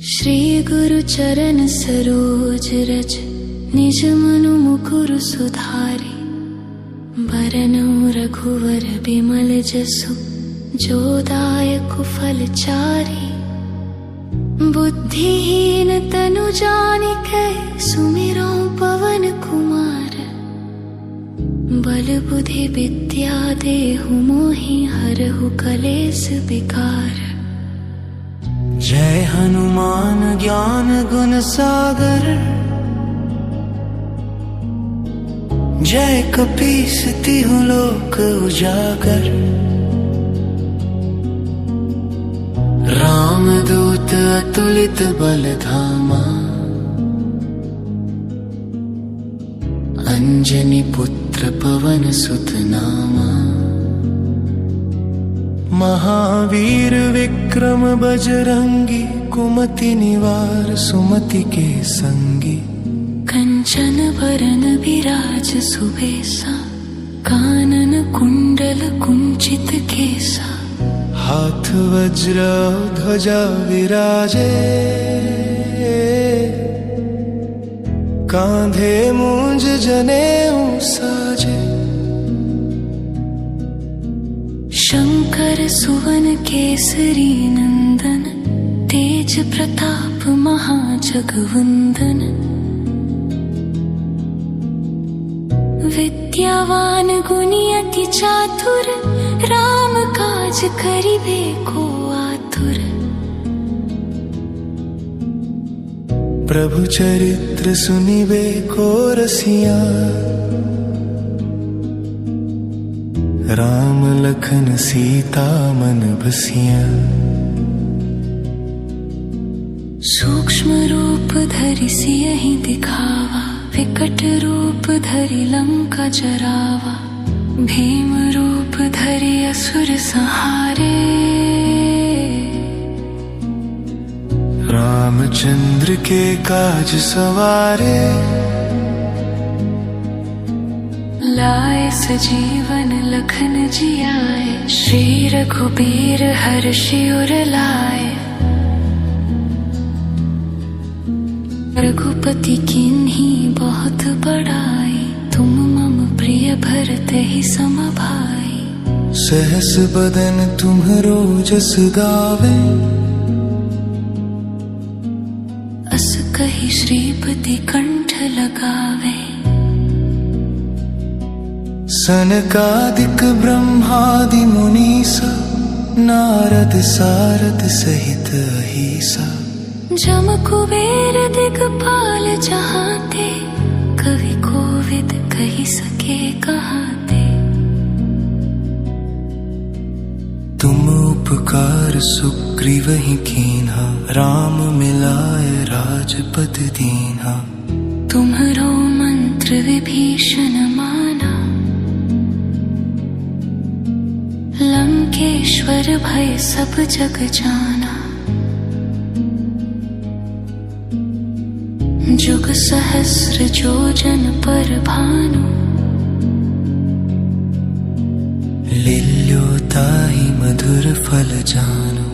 श्री गुरु चरण सरोज रज निज मनु मुकुरु सुधारि बरनउँ रघुवर बिमल जसु जो दायक फल चारि। बुद्धिहीन तनु जानिकै सुमिरौं पवन कुमार बल बुद्धि विद्या देहु मोहि हरहु कलेस विकार। जय हनुमान ज्ञान गुण सागर जय कपीस तिहुँ लोक उजागर। रामदूत अतुलित बल धामा अंजनी पुत्र पवन सुत नामा। महावीर विक्रम बजरंगी कुमति निवार सुमति के संगी। कंचन बरन विराज सुबेसा कानन कुंडल कुंचित केसा। हाथ वज्र ध्वजा विराजे कांधे मूंज जनेऊ साजे। शंकर सुवन केसरी नंदन तेज प्रताप महाजगवंदन। विद्यावान गुणी अति चातुर राम काज करिबे को आतुर। प्रभु चरित्र सुनिबे को रसिया राम लखन सीता मन बसिया। सूक्ष्म रूप धरि सियहि दिखावा विकट रूप धरि लंका जरावा। भीम रूप धरि असुर संहारे रामचंद्र के काज सवारे। लाए सजीवन लखन जियाए श्री रघुबीर हर्षि उर लाए। रघुपति किन्ही बहुत बड़ाई तुम मम प्रिय भरतहि सम भाई। सहस बदन तुम्हरो जस गावे अस कहि श्रीपति कंठ लगावे। सनकादिक ब्रह्मादि मुनीसा नारद सारद सहित अहीसा। जम कुबेर दिगपाल जहाते कवि कोविद कहि सके कहाते। तुम उपकार सुग्रीवहि कीन्हा राम मिलाय राजपद दीन्हा। तुम्हरो मंत्र विभीषण माना लंकेश्वर भय सब जग जाना। जुग सहस्र जोजन पर भानु लील्यो ताहि मधुर फल जानु।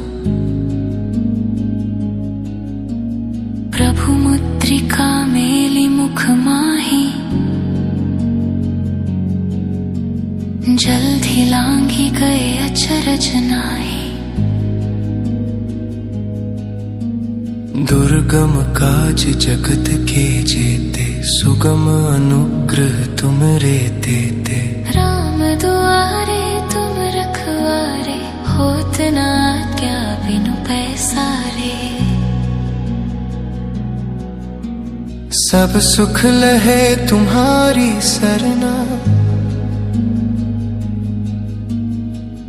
प्रभु मुद्रिका मेलि मुख माहि जल्दि लांघि गए अचरज नाहि। दुर्गम काज जगत के जेते सुगम अनुग्रह तुमरे देते। राम दुआरे तुम रखवारे होत न आज्ञा बिनु पैसारे। सब सुख लहे तुम्हारी सरना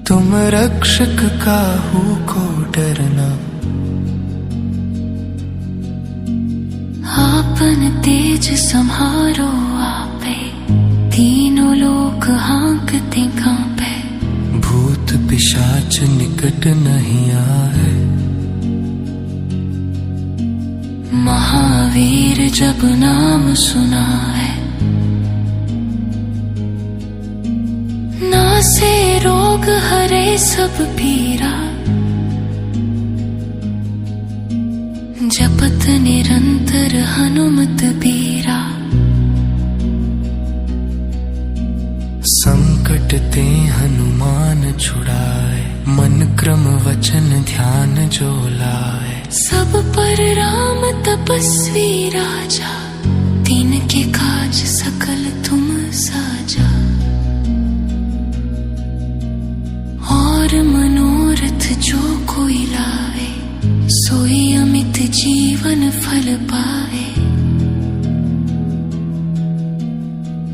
तुम रक्षक काहू को डरना। आपन तेज सम्हारो आपे, तीनों लोक हाँकते कांपे। भूत पिशाच निकट नहीं आए, महावीर जब नाम सुनाए। नासे रोग हरे सब पीरा, जपत निरंतर हनुमत बीरा। संकट ते हनुमान छुड़ाए, मन क्रम वचन ध्यान जो लाए। सब पर राम तपस्वी राजा, तिनके काज सकल तुम साजा। और मनोरथ जो कोई लाए, सोई अमित जीवन फल पाए।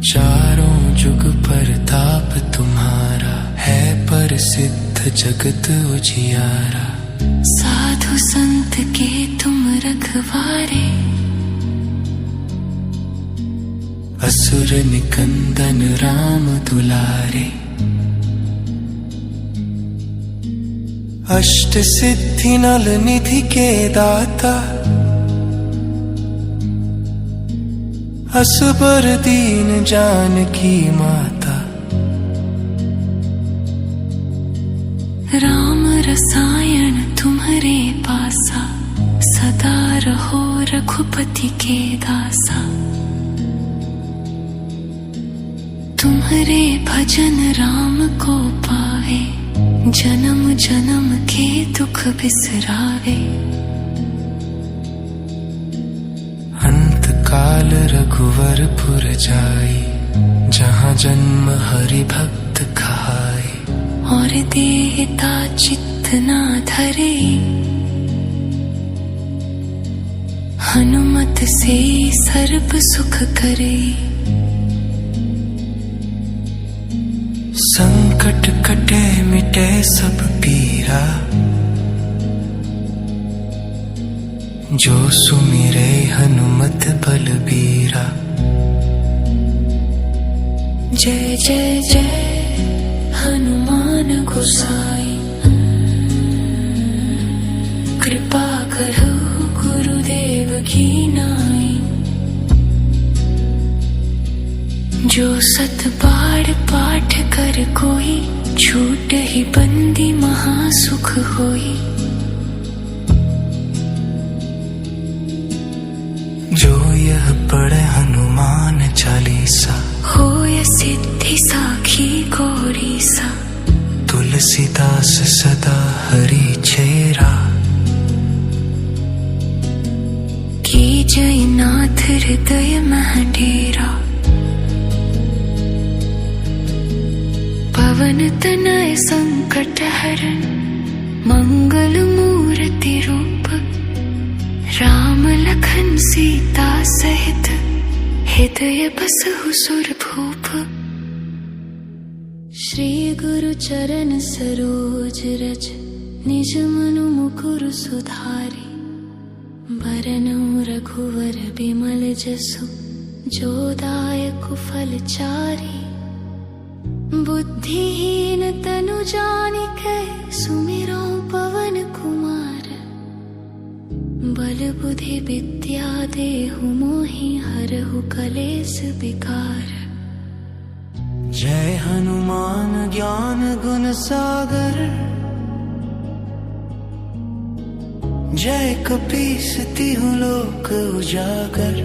चारों जुग परताप तुम्हारा, है प्रसिद्ध जगत उजियारा। साधु संत के तुम रखवारे, असुर निकंदन राम दुलारे। अष्ट सिद्धि नल निधि के दाता, असबर दीन जानकी माता। राम रसायन तुम्हारे पासा, सदा रहो रघुपति के दासा। तुम्हारे भजन राम को पावे, जन्म जन्म के दुख बिसरावे। अंत काल रघुवरपुर जाई, जहाँ जन्म हरि भक्त खाई। और देहता चित्त ना धरे, हनुमत से सर्व सुख करे। संकट कटे मिटे सब पीरा, जो सुमिरे हनुमत बलबीरा। जय जय जय हनुमान गोसाई, कृपा करो गुरुदेव की नाई। जो सत बार पाठ कर कोई, छूट ही बंदी महासुख होई। जो यह पढ़े हनुमान चालीसा, होय सिद्धि साखी गौरी सा। तुलसीदास सदा हरि चेरा, की जय नाथ हृदय मह डेरा। पवन तनय संकट हरन, मंगल मूर्ति रूप। राम लखन सीता सहित, हृदय बसहु सुरभूप। श्री गुरु चरण सरोज रज, निज मनु मुकुर सुधारी। बरनउँ रघुवर बिमल जसु, जो दायक फल चारि। बुद्धिहीन तनु जानिकै, सुमिरो पवन कुमार। बल बुद्धि विद्या देहु मोहि, हरहु कलेस विकार। जय हनुमान ज्ञान गुण सागर, जय कपीस तिहु लोक उजागर।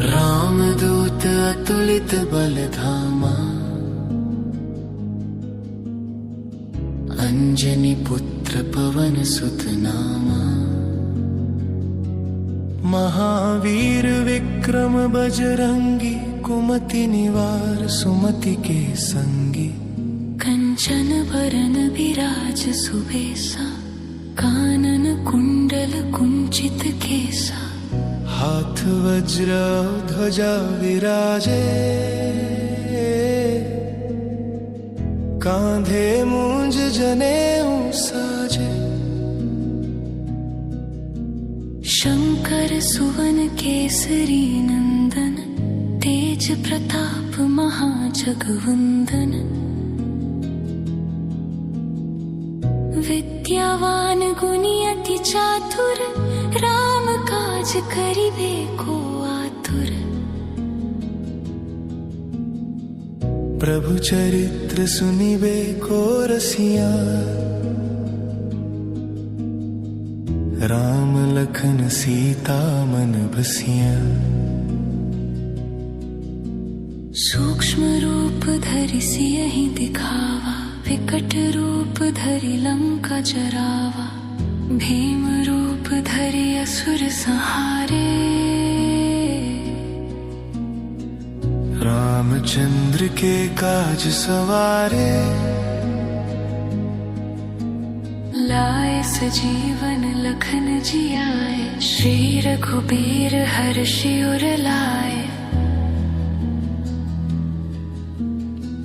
रामदूत अतुलित बल धामा, अंजनी पुत्र पवन सुत नामा। महावीर विक्रम बजरंगी, कुमति निवार सुमति के संगी। कंचन वरन विराज सुबेसा, कानन कुंडल कुंचित केसा। हाथ वज्र ध्वजा विराजे, कांधे मूंज जनेऊ साजे। शंकर सुवन केसरी नंदन, तेज प्रताप महाजगवंदन। विद्यावान गुणी अति चातुर, राम काज करिबे को आतुर। प्रभु चरित्र सुनिबे को रसिया, राम लखन सीता मन बसिया। सूक्ष्म रूप धरि सियहि दिखावा, विकट रूप धरि लंका जरावा। भीम रूप धरि असुर संहारे, रामचंद्र के काज सवारे। लाए सजीवन लखन जियाए, श्री रघुबीर हर्षि उर लाए।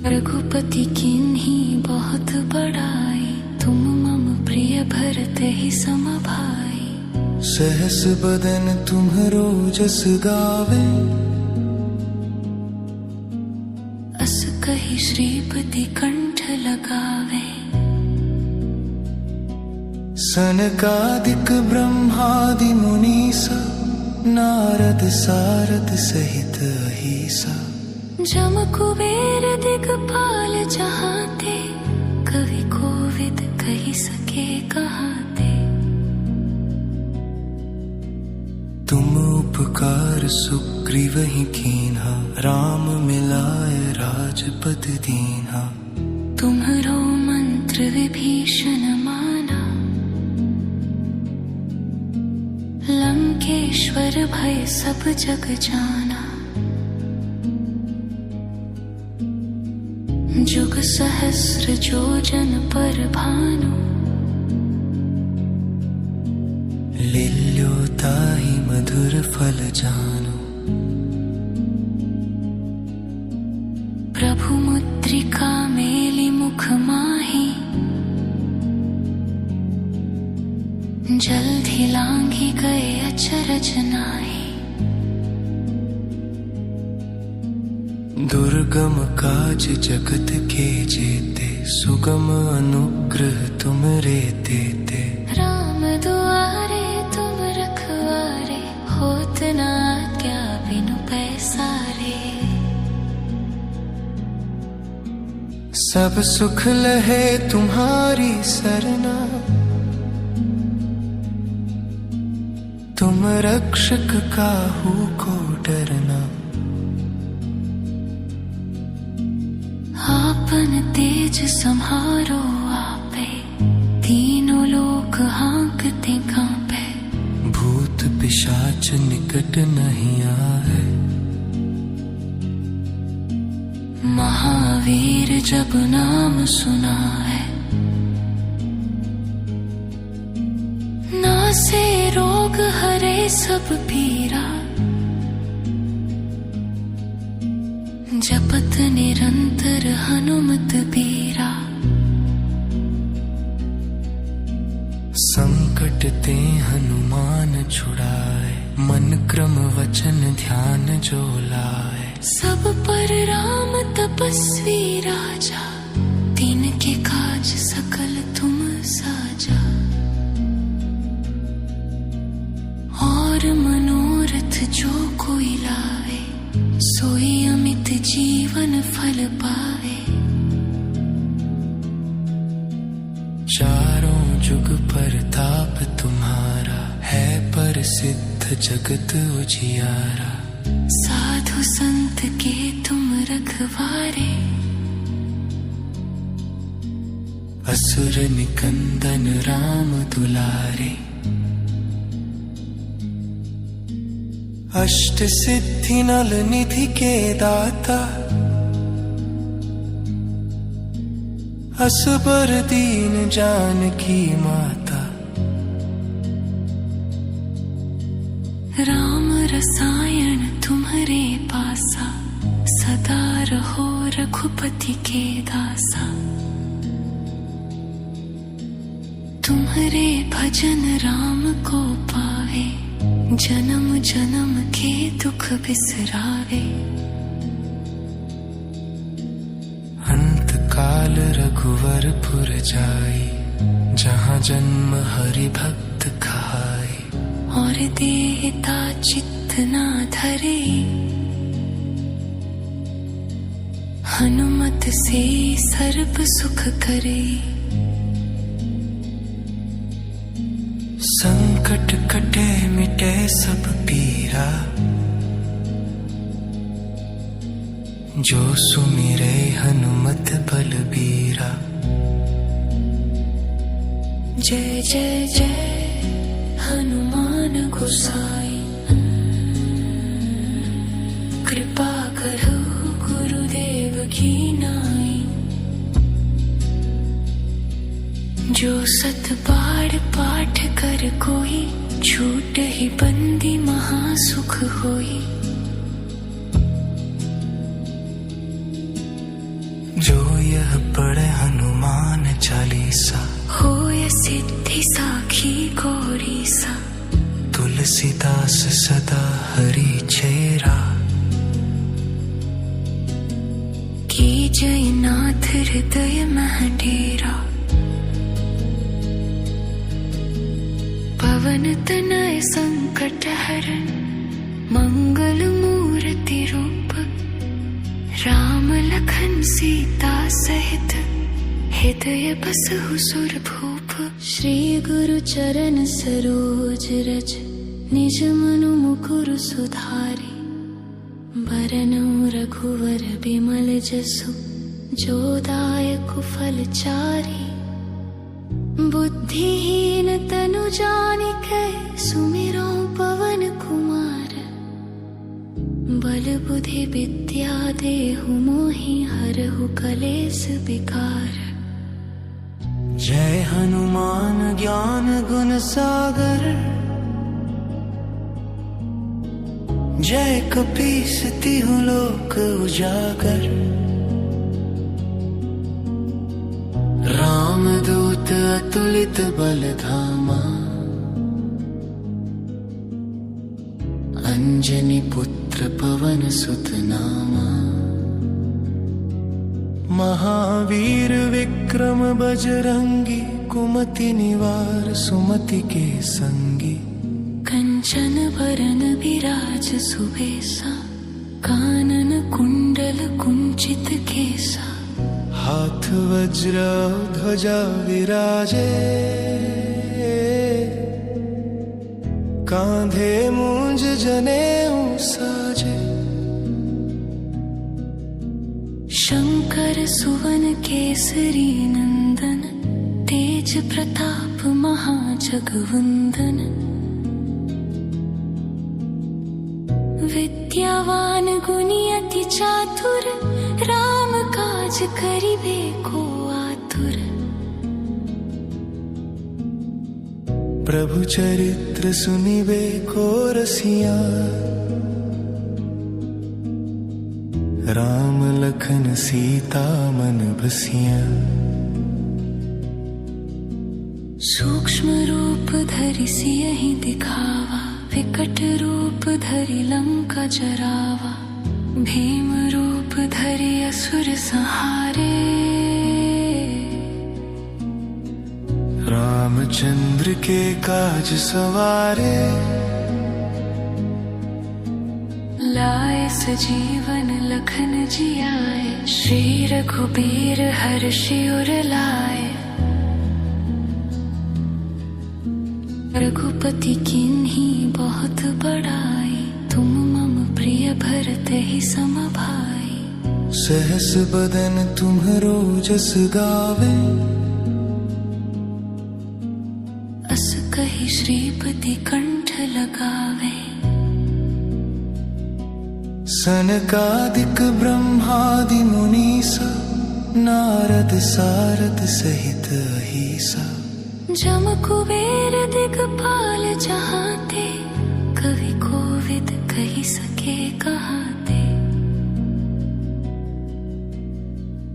रघुपति किन्ही बहुत बड़ाई, तुम मम प्रिय भरते ही सम भाई। सहस बदन तुम्हरो जस गावे, अस कहि श्रीपति कंठ लगावे। सनकादिक ब्रह्मादि मुनीसा, नारद सारद सहित अहीसा। जम कुबेर दिगपाल जहाते, कवि कोविद कहि सके कहाते। तुम उपकार सुग्रीवहि कीन्हा, राम मिलाए राजपद दीन्हा। तुम्हरो मंत्र विभीषण माना, लंकेश्वर भय सब जग जाना। जुग सहस्र जोजन पर भानु, लील्योताहि मधुर फल जानु। प्रभु मुद्रिका मेलि मुख माहि, जल्दि लांघि गए अचरज नाहि। दुर्गम काज जगत के जेते, सुगम अनुग्रह तुमरे देते। राम दुआरे तुम रखवारे, होत न आज्ञा बिनु पैसारे। सब सुख लहे तुम्हारी सरना, तुम रक्षक काहू को डरना। आपन तेज सम्हारो आपे, तीनों लोक हाँकते कांपे। भूत पिशाच निकट नहीं आए, महावीर जब नाम सुनाए। नासे रोग हरे सब पीरा, जपत निरंतर हनुमत बीरा। संकट ते हनुमान छुड़ाए, मन क्रम वचन ध्यान जो लाए। सब पर राम तपस्वी राजा, तिनके काज सकल तुम साजा। और मनोरथ जो कोई लावे, सोई अमित जीवन फल पावे। चारों जुग परताप तुम्हारा, है प्रसिद्ध जगत उजियारा। साधु संत के तुम रखवारे, असुर निकंदन राम दुलारे। अष्ट सिद्धि नल निधि के दाता, असबर दीन जानकी माता। राम रसायन तुम्हारे पासा, सदा रहो रघुपति के दासा। तुम्हारे भजन राम को पावे, जन्म जन्म के दुख बिसरावे। अंत काल रघुवरपुर जाई, जहाँ जन्म हरि भक्त खाई। और देहता चित्त ना धरे, हनुमत से सर्व सुख करे। संकट कटे मिटे सब पीरा, जो सुमिरे हनुमत बलबीरा। जय जय जय हनुमान गोसाई, कृपा करो गुरुदेव की नाई। जो सत बार पाठ कर कोई, छूट ही बंदी महासुख होई। जो यह पढ़े हनुमान चालीसा, होय सिद्धि साखी गौरी सा। तुलसीदास सदा हरि चेरा, की जय नाथ हृदय मह डेरा। पवन तनय संकट हरण, मंगल मूर्ति रूप। राम लखन सीता सहित, हृदय बसहु सुरभूप। श्री गुरु चरण सरोज रज, निज मनु मुकुर सुधारि। बरनउँ रघुवर बिमल जसु, जो दायक फल चारि। बुद्धिहीन तनु जानिकै, सुमिरौं पवन कुमार। बल बुद्धि विद्या देहु मोहि, हरहु कलेस विकार। जय हनुमान ज्ञान गुण सागर, जय कपीस तिहुँ लोक उजागर। रामदूत अतुलित बल धामा, अंजनी पुत्र पवन सुत नामा। महावीर विक्रम बजरंगी, कुमति निवार सुमति के संगी। कंचन वरन विराज सुबेसा, कानन कुंडल कुंचित केसा। हाथ वज्र ध्वजा विराजे, कांधे मूंज जनेऊ साजे। शंकर सुवन केसरी नंदन, तेज प्रताप महाजगवंदन। विद्यावान गुणी अति चातुर, राम काज करिबे को आतुर। प्रभु चरित्र सुनिबे को रसिया, राम लखन सीता मन बसिया। सूक्ष्म रूप धरि सियहि दिखावा, विकट रूप धरि लंका जरावा। भीम रूप धरि असुर संहारे, रामचंद्र के काज सवारे। लाए सजीवन लखन जियाए, श्री रघुबीर हर्षि उर लाए। रघुपति किन्ही बहुत बड़ाई, तुम मम प्रिय भरते ही सम भाई। सहस बदन तुम्हरो जस गावे, अस कहि श्रीपति कंठ लगावे। सनकादिक ब्रह्मादि मुनीसा, नारद सारद सहित अहीसा। जम कुबेर दिगपाल जहाते, कवि कोविद कहि सके कहाते।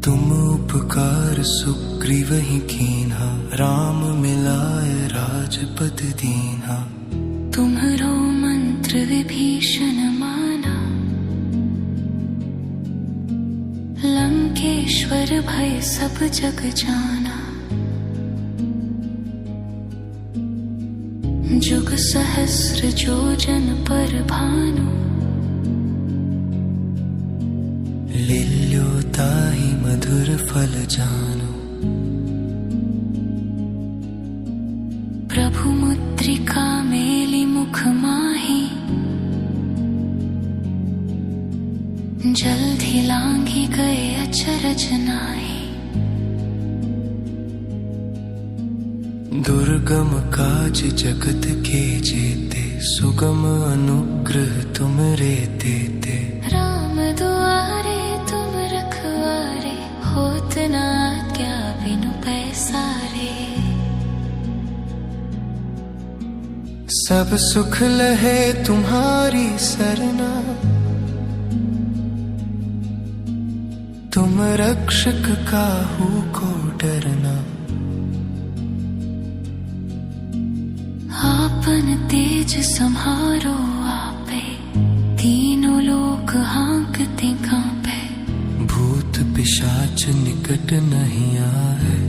तुम उपकार सुग्रीवहि कीन्हा, राम मिलाय राजपद दीन्हा। तुम्हरो पुत्र विभीषण माना, लंकेश्वर भय सब जग जाना। जुग सहस्र जोजन पर भानु, लील्योताहि मधुर फल जानु। प्रभु मुद्रिका मेली मुख माही, जल्दी लांघी गए अचरज नाहि। दुर्गम काज जगत के जेते, सुगम अनुग्रह तुमरे देते। राम दुआरे तुम रखवारे, होत न आज्ञा बिनु पैसारे। सब सुख लहे तुम्हारी सरना, तुम रक्षक काहू को डरना। आपन तेज सम्हारो आपे, तीनों लोक हाँकते कांपे। भूत पिशाच निकट नहीं आए,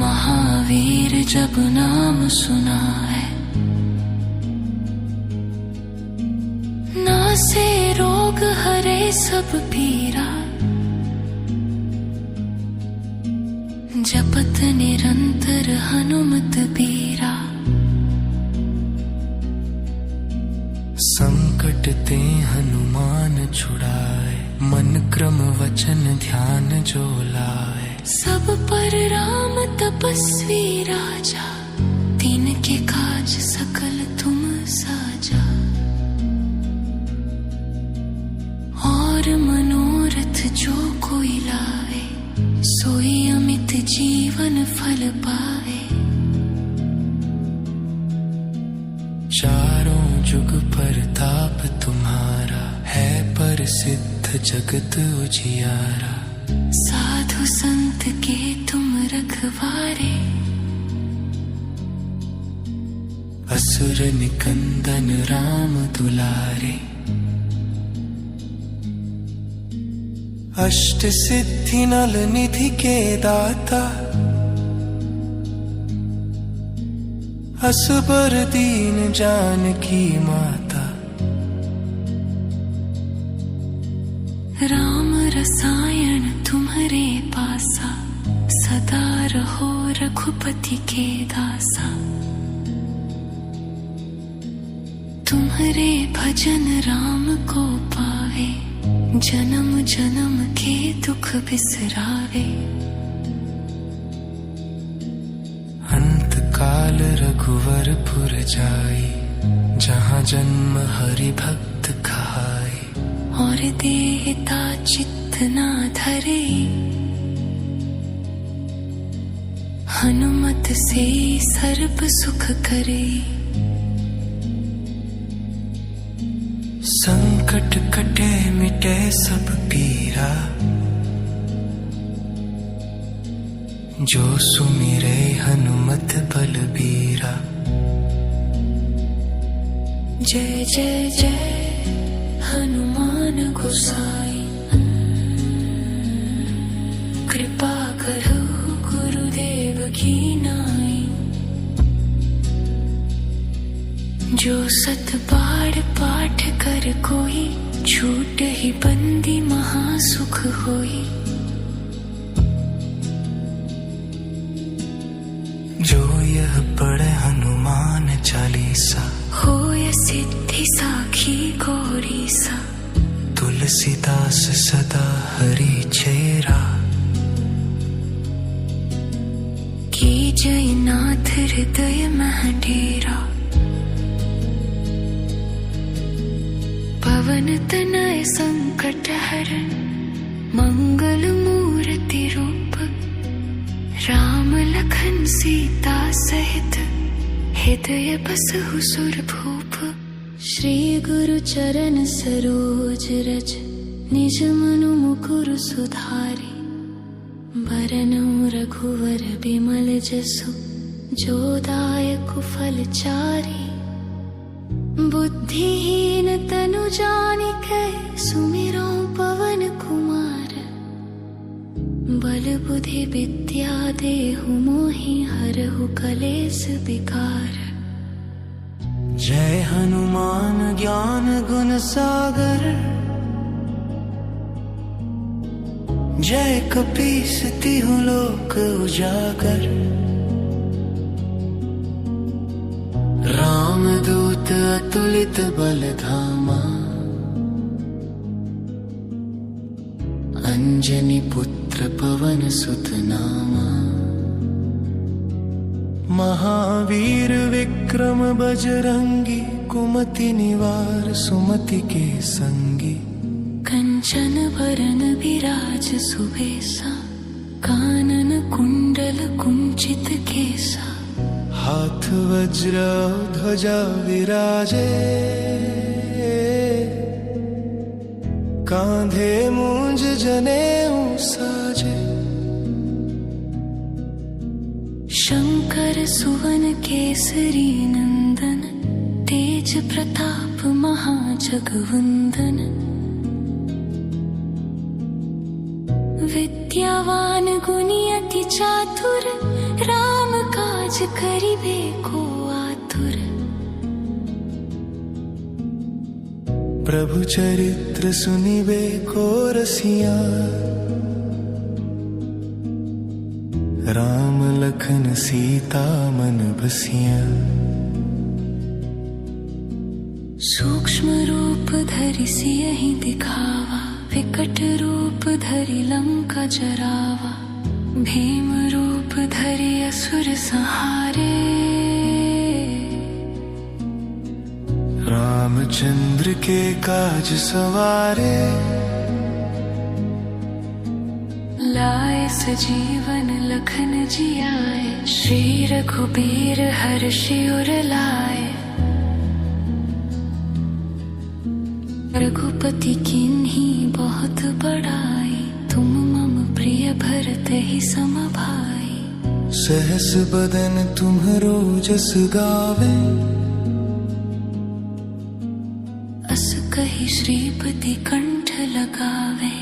महावीर जब नाम सुनाए। नासे रोग हरे सब पीरा, जपत निरंतर हनुमत बीरा। संकट ते हनुमान छुड़ाए, मन क्रम वचन ध्यान जो लाए। सब पर राम तपस्वी राजा, तिनके काज सकल तुम साजा। और मनोरथ जो कोई लावे, सोई अमित जीवन फल पावे। चारों जुग परताप तुम्हारा, है प्रसिद्ध जगत उजियारा। साधु संत के तुम रखवारे, असुर निकंदन राम दुलारे। अष्ट सिद्धि नल निधि के दाता, असबर दीन जानकी माता। राम रसायन तुम्हारे पासा, सदा रहो रघुपति के दासा। तुम्हारे भजन राम को पावे, जन्म जन्म के दुख बिसरावे। अंत काल रघुवरपुर जाई, जहाँ जन्म हरि भक्त खाई। और देहता चित्त ना धरे, हनुमत से सर्प सुख करे। संकट कटे मिटे सब पीरा, जो सुमिरे हनुमत बलबीरा। जय जय जय हनुमान गोसाई, कृपा करो गुरुदेव की नाई। जो सत बार पाठ कर कोई, छूट ही बंदी महासुख होई। जो यह पढ़े हनुमान चालीसा, होय सिद्धि साखी गौरी सा। तुलसीदास सदा हरि चेरा, की जय नाथ हृदय मह डेरा। पवन तनय संकट हरन, मंगल मूर्ति रूप। राम लखन सीता सहित, हृदय बसहु सुरभूप। श्री गुरु चरण सरोज रज, निज मनु मुकुर सुधारि। बरनउँ रघुवर बिमल जसु, जो दायक फलचारी बुद्धिहीन तनु जानिकै सुमिरो पवन कुमार बल बुद्धि विद्या देहु मोहि हरहु कलेस विकार। जय हनुमान ज्ञान गुण सागर जय कपीस तिहु लोक उजागर। रामदूत अतुलित बल धामा अंजनी पुत्र पवन सुत नामा। महावीर विक्रम बजरंगी कुमति निवार सुमति के संगी। कंचन वरन विराज सुबेसा कानन कुंडल कुंचित केसा। हाथ वज्र ध्वजा विराजे कांधे मूंज जनेऊ साजे। शंकर सुवन केसरी नंदन तेज प्रताप महाजगवंदन। विद्यावान गुणी अति चातुर राम काज करिबे को आतुर। प्रभु चरित्र सुनिबे को रसिया राम लखन सीता मन बसिया। सूक्ष्म रूप धरि सियहि दिखावा विकट रूप धरि लंका जरावा। भीम रूप धरि असुर संहारे रामचंद्र के काज सवारे। लाए सजीवन लखन जियाए श्री रघुबीर हर्षि उर लाए। रघुपति किन्ही बहुत बड़ाई तुम मम प्रिय भरत ही सम भाई। सहस बदन तुम्हरो जस गावे अस कहि श्रीपति कंठ लगावे।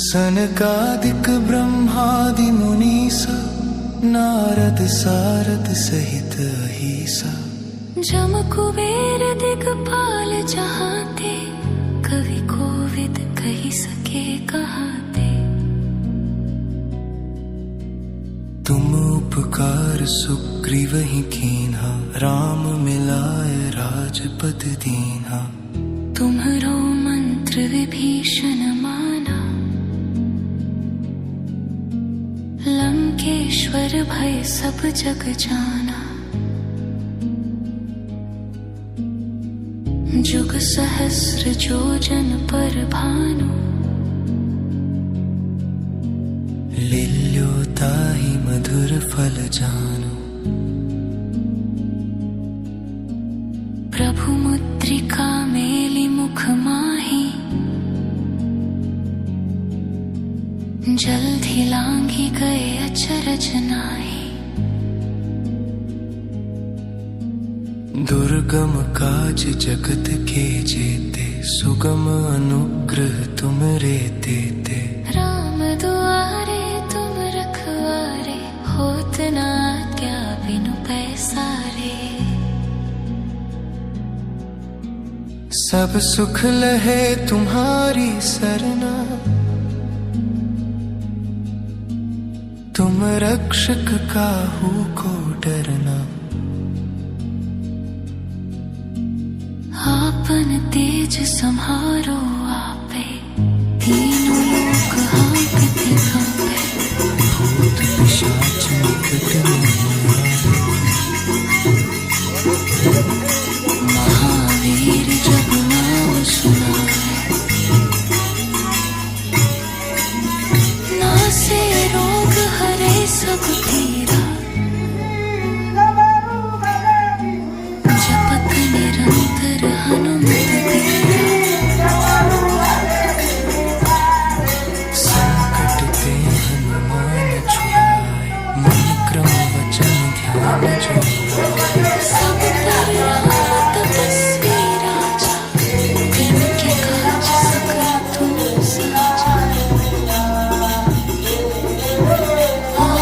सनकादिक ब्रह्मादि मुनीसा नारद सारद सहित अहीसा। जम कुबेर दिगपाल जहाते कवि कोविद कहि सके कहाते। तुम उपकार सुग्रीवहि कीन्हा राम मिलाय राजपद दीन्हा। तुम्हरो मंत्र विभीषण माना लंकेश्वर भय सब जग जाना। जुग सहस्र जोजन पर भानु लील्यो ताहि मधुर फल जानु। प्रभु मुद्रिका मेलि मुख माहि जल्दि लांघि गए अचरज नाहि। दुर्गम काज जगत के जेते सुगम अनुग्रह तुमरे तेते। राम दुआरे तुम रखवारे होत न आज्ञा बिनु पैसारे। सब सुख लहे तुम्हारी सरना तुम रक्षक काहू को डरना। आपन तेज सम्हारो आपे तीनों लोक हाँकते कांपे। भूत पिशाच निकट नहीं आए। महावीर जब नाम सुनाए नासे रोग हरे सब पीरा। जपत निरंतर हनुमत बीरा।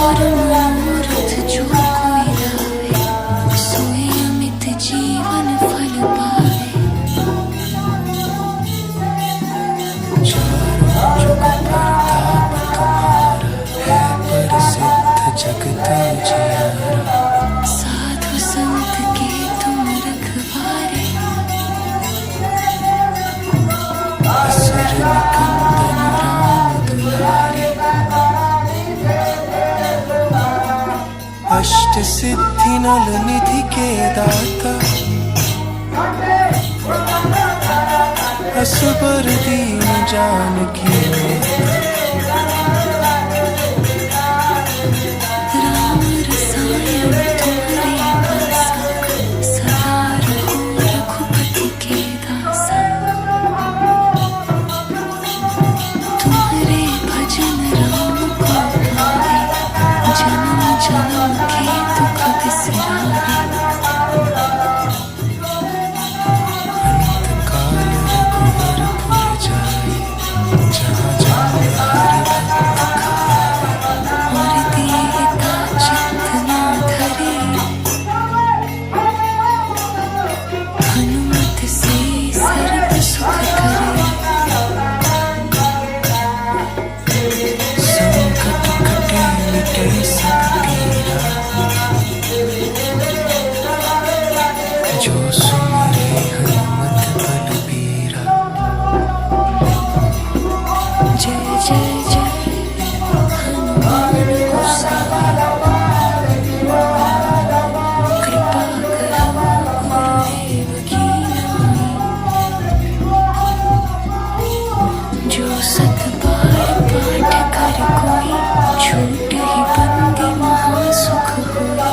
और मनोरथ जो कोई लावे, सोए अमित जीवन फल पावे। चारों जुग प्रताप तुम्हारा, है प्रसिद्ध जगत जियारा। साधु संत के तुम रखवारे, असुर निकंदन राम दुलारे। अष्ट सिद्धि नल निधि के दाता, असबर दीन जानकी राम रसायन तुम्हारे पासा, सदा रहो रघुपति के दासा। तुम्हारे भजन राम को पावे, जन्म जन्म के दुख बिसरावे। अंत काल रघुवरपुर जाए, जहाँ जहाँ हरि भक्त खाए। और देवता चित्त न धरे, हनुमत से सर्व सुख करे। संकट कटे मिटे सब पीरा, जो सुमिरे हनुमत बलबीरा। जय जय जय हनुमान गोसाई, कृपा करो गुरुदेव की नाई। जो सत बार पाठ कर कोई, छूट ही बंदी महासुख होई।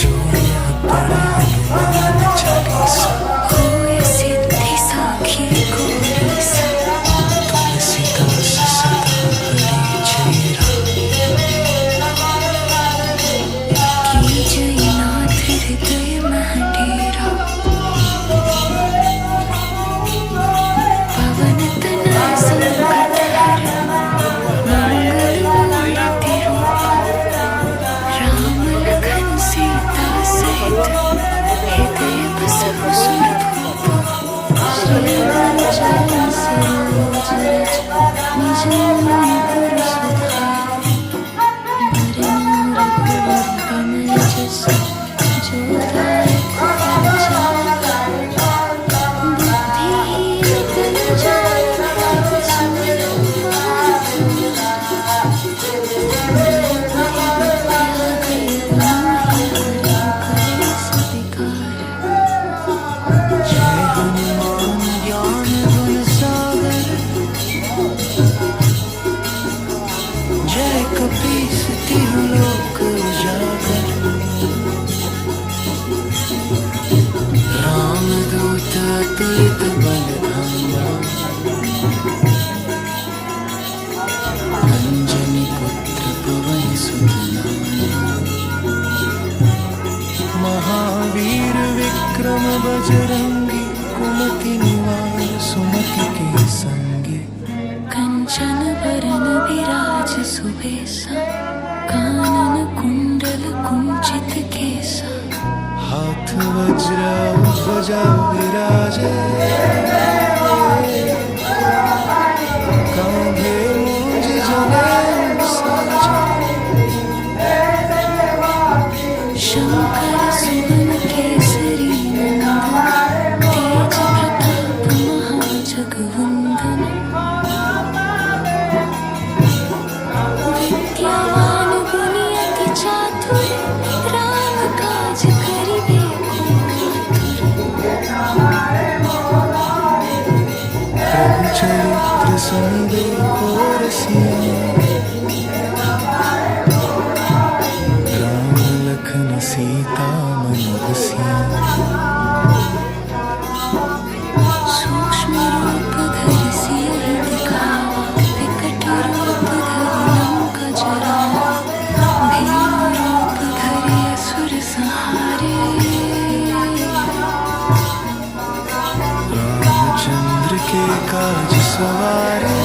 जो यह पढ़े हनुमान चालीसा, होए सिद्धि साखी गौरी सा। तुलसीदास सदा हरि चेरा। की जय नाथ हृदय मह डेरा, पवन तनय संकट हरण, मंगल मूर्ति रूप। राम लखन सीता सहित, हृदय बसहु सुरभूप। श्री रामचंद्र सरोज रज, निज मन गुरु सुधारि। बरनउँ रघुबर बिमल जसु, जो दायक फलचारि। बुद्धिहीन तनु जानिके जय हनुमान ज्ञान गुण सागर, जय कपीस तिहु लोक उजागर। रामदूत अतुलित बल धामा, अंजनी पुत्र पवन सुत नामा। महावीर विक्रम बजरंगी, कुमति निवार सुमति के संगी। कंचन बरन विराज सुबेसा, कानन कुंडल कुंचित केसा। हाथ वज्र ध्वजा विराजे, कांधे मूंज जनेऊ साजे। शंकर सुवन केसरी नंदन, तेज प्रताप महाजगवंदन। विद्यावान गुणी अति चातुर, राम काज करिबे को आतुर। प्रभु चरित्र सुनिबे को रसिया, राम लखन सीता मन बसिया। सूक्ष्म रूप धरि सियहि दिखावा, विकट रूप धरि लंका जरावा। भीम रूप धरि असुर संहारे, रामचंद्र के काज सवारे।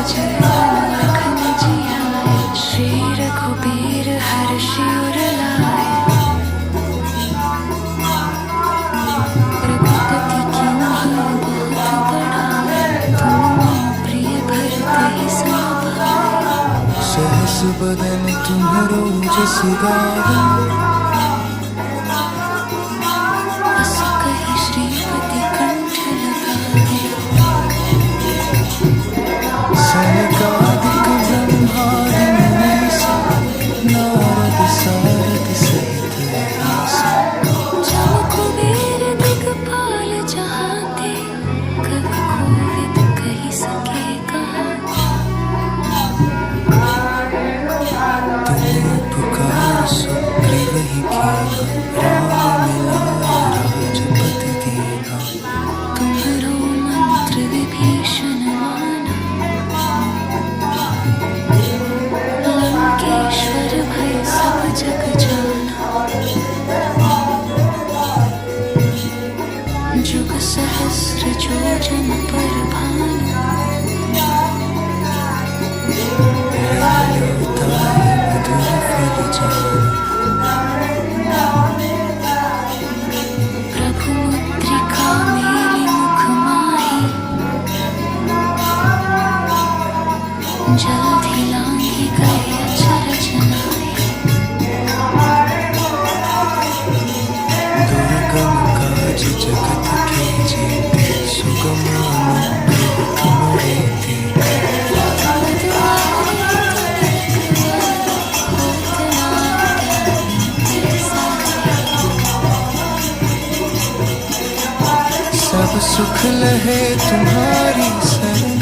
जय लखन जियाए, श्री रघुबीर हर्षि उर लाए। रघुपति कीन्ही बहुत बड़ाई, तुम प्रिय भरते सम भाई। सहस बदन तुम्हरो जस गावै, अस कहि श्रीपति कंठ लगाए। सनकादिक ब्रह्मादि मुनीसा, नारद सारद सहित अहिसा। जम कुबेर दिगपाल जहाते, कवि कोविद कहि सके कहाते। तुम उपकार सुग्रीवहि कीन्हा, राम मिलाय राजपति दीन्हा। तुम्हरो मंत्र विभीषण माना, लंकेश्वर भय सब जग जाना। जुग सहस्र जोजन पर भानु, अवताहि मधुर फल जानु। प्रभु मुद्रिका मेली मुख माही, जलधि लांघि गए अचरज नाहि। दुर्गम काज जगत के जेते, सुगम अनुग्रह तुम्हरे तेते। सब सुख लहे तुम्हारी शरण,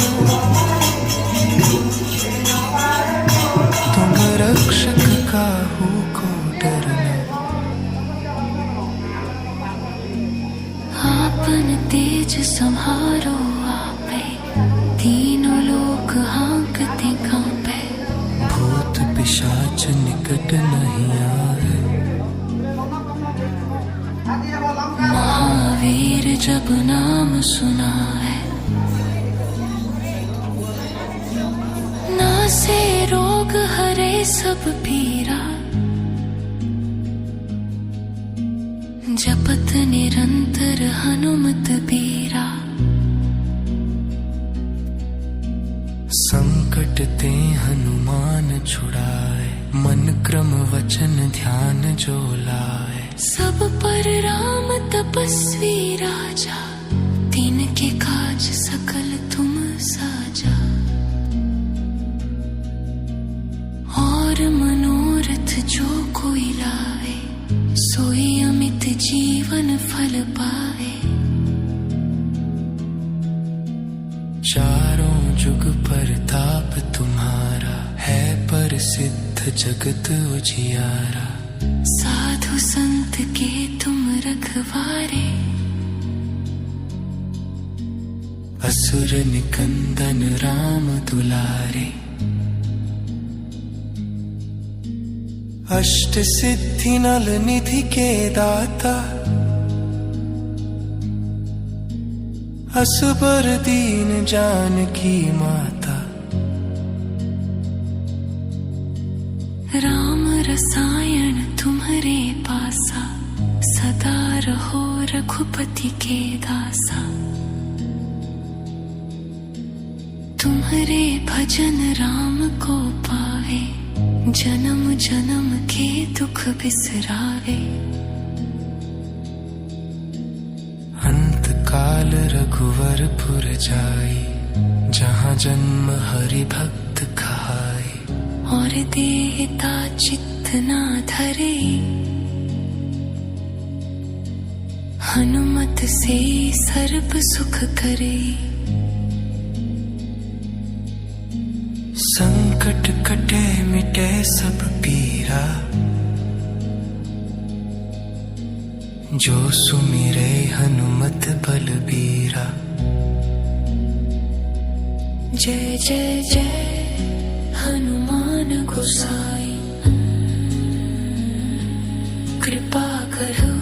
तुम रक्षक काहू को डरना। आपन तेज सम्हारो आपे, तीनों लोक हांकते कांपे। भूत पिशाच निकट नहीं आए, महावीर जब नाम सुनाए। नासे रोग हरे सब पीरा, जपत निरंतर हनुमत बीरा। संकट ते हनुमान छुड़ाए, मन क्रम वचन ध्यान जो लाए। सब पर राम तपस्वी राजा, तिनके काज सकल तुम साजा। और मनोरथ जो कोई लाए, सोई अमित जीवन फल पाए। चारों जुग परताप तुम्हारा, है प्रसिद्ध जगत उजियारा। साधु संत के तुम रखवारे, असुर निकंदन राम दुलारे। अष्ट सिद्धि नल निधि के दाता, असबर दीन जानकी माता। राम रसायन तुम्हरे पासा, सदा रहो रघुपति के दासा। तुम्हरे भजन राम को पावे, जन्म जन्म के दुख बिसरावे। अंत काल रघुवरपुर जाई, जहाँ जन्म हरि भक्त कहाई। और देहता चित्त ना धरे, हनुमत से सर्व सुख करे। संकट कटे मिटे सब पीरा, जो सुमिरे हनुमत बलबीरा। जय जय जय हनुमान गोसाई, कृपा करो